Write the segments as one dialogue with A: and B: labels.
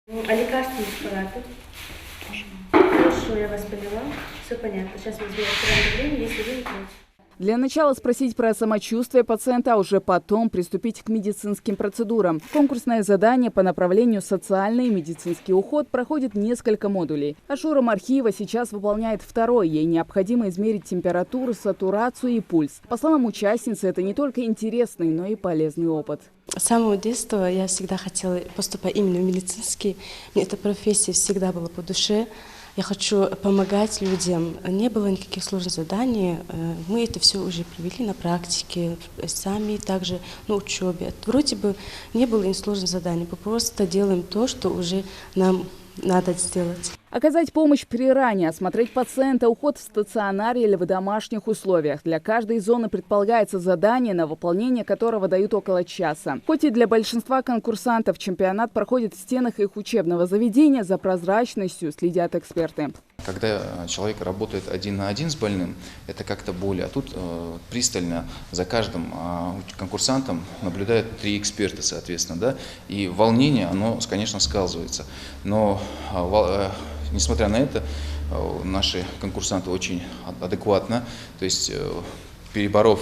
A: А лекарственные препараты? Хорошо, я вас поняла. Все понятно. Сейчас мы сделаем давление, если вы не против.
B: Для начала спросить про самочувствие пациента, а уже потом приступить к медицинским процедурам. Конкурсное задание по направлению социальный и медицинский уход проходит несколько модулей. Ашура Мархиева сейчас выполняет второй. Ей необходимо измерить температуру, сатурацию и пульс. По словам участницы, это не только интересный, но и полезный опыт.
C: С самого детства я всегда хотела поступать именно в медицинский. Мне эта профессия всегда была по душе. Я хочу помогать людям. Не было никаких сложных заданий. Мы это все уже привели на практике, сами также на учебе. Вроде бы не было и сложных заданий. Мы просто делаем то, что уже нам надо сделать.
B: Оказать помощь при ране, осмотреть пациента, уход в стационаре или в домашних условиях. Для каждой зоны предполагается задание, на выполнение которого дают около часа. Хоть и для большинства конкурсантов чемпионат проходит в стенах их учебного заведения, за прозрачностью следят эксперты.
D: Когда человек работает один на один с больным, это как-то более. А тут пристально за каждым конкурсантом наблюдают 3 эксперта, соответственно. Да? И волнение, оно, конечно, сказывается. Но несмотря на это, наши конкурсанты очень адекватно, то есть переборов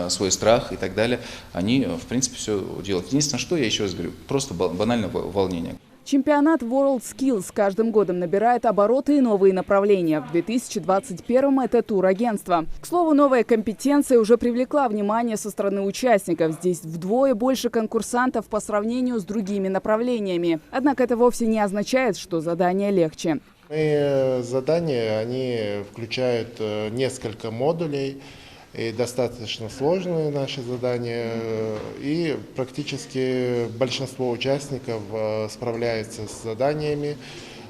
D: свой страх и так далее, они, в принципе, все делают. Единственное, что я еще раз говорю, просто банально волнение.
B: Чемпионат WorldSkills с каждым годом набирает обороты и новые направления. В 2021-м это турагентство. К слову, новая компетенция уже привлекла внимание со стороны участников. Здесь вдвое больше конкурсантов по сравнению с другими направлениями. Однако это вовсе не означает, что задание легче.
E: Задания, они включают несколько модулей. И достаточно сложные наши задания, и практически большинство участников справляется с заданиями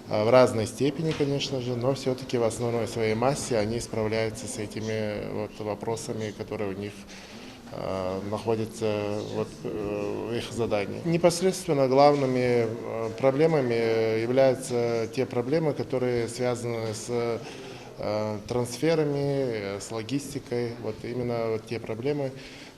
E: в разной степени, конечно же, но все-таки в основной своей массе они справляются с этими вопросами, которые у них находятся в их задании. Непосредственно главными проблемами являются те проблемы, которые связаны с трансферами, с логистикой, именно те проблемы,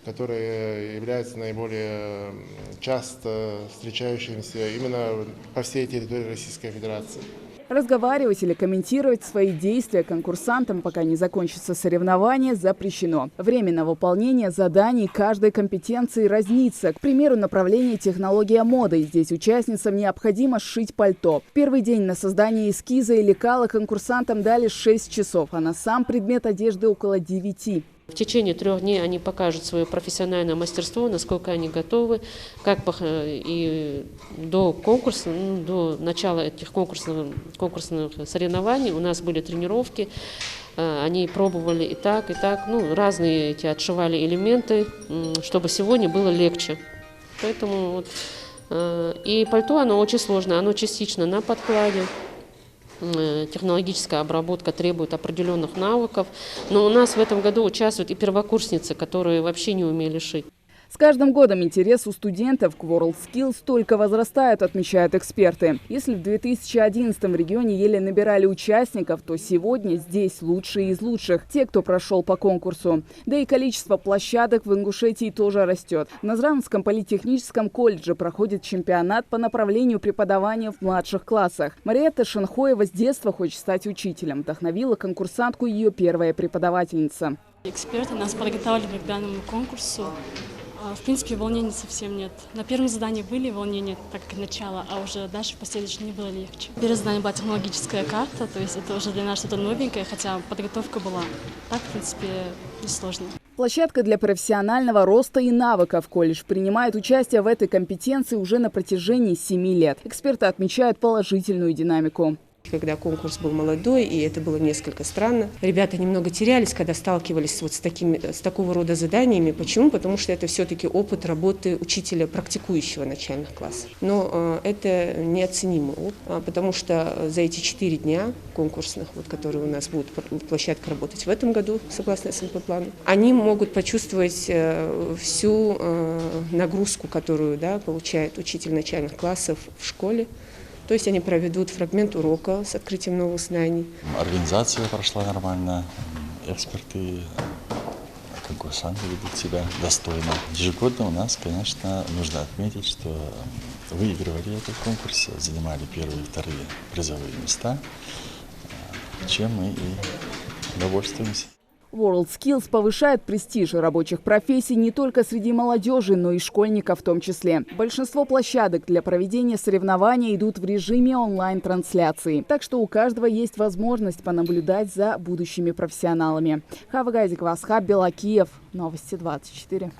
E: которые являются наиболее часто встречающимися именно по всей территории Российской Федерации.
B: Разговаривать или комментировать свои действия конкурсантам, пока не закончится соревнование, запрещено. Время на выполнение заданий каждой компетенции разнится. К примеру, направление технология моды. Здесь участницам необходимо сшить пальто. Первый день на создание эскиза и лекала конкурсантам дали 6 часов, а на сам предмет одежды около 9.
F: В течение 3 дней они покажут свое профессиональное мастерство, насколько они готовы, как и до конкурса, до начала этих конкурсных соревнований у нас были тренировки, они пробовали и так, разные отшивали элементы, чтобы сегодня было легче. Поэтому и пальто, оно очень сложное, оно частично на подкладе. Технологическая обработка требует определенных навыков. Но у нас в этом году участвуют и первокурсницы, которые вообще не умели шить.
B: С каждым годом интерес у студентов к WorldSkills только возрастает, отмечают эксперты. Если в 2011-м в регионе еле набирали участников, то сегодня здесь лучшие из лучших, те, кто прошел по конкурсу. Да и количество площадок в Ингушетии тоже растет. В Назрановском политехническом колледже проходит чемпионат по направлению преподавания в младших классах. Мариетта Шанхоева с детства хочет стать учителем. Вдохновила конкурсантку ее первая преподавательница.
G: Эксперты нас подготавливали к данному конкурсу. В принципе, волнений совсем нет. На первом задании были волнения, так как начало, а уже дальше в последующем не было легче. Первое задание была технологическая карта, то есть это уже для нас что-то новенькое, хотя подготовка была. Так, в принципе, несложно.
B: Площадка для профессионального роста и навыков. Колледж принимает участие в этой компетенции уже на протяжении 7 лет. Эксперты отмечают положительную динамику.
H: Когда конкурс был молодой, и это было несколько странно. Ребята немного терялись, когда сталкивались с такого рода заданиями. Почему? Потому что это все-таки опыт работы учителя, практикующего начальных классов. Но это неоценимый опыт, потому что за эти 4 дня конкурсных, которые у нас будут площадка работать в этом году, согласно СНП-плану, они могут почувствовать всю нагрузку, которую получает учитель начальных классов в школе. То есть они проведут фрагмент урока с открытием новых знаний.
I: Организация прошла нормально, эксперты, конкурсанты ведут себя достойно. Ежегодно у нас, конечно, нужно отметить, что выигрывали этот конкурс, занимали первые и вторые призовые места, чем мы и довольствуемся.
B: WorldSkills повышает престиж рабочих профессий не только среди молодежи, но и школьников в том числе. Большинство площадок для проведения соревнований идут в режиме онлайн-трансляции. Так что у каждого есть возможность понаблюдать за будущими профессионалами. Хава Гайзикова, Асхаб Белакиев. Новости 24.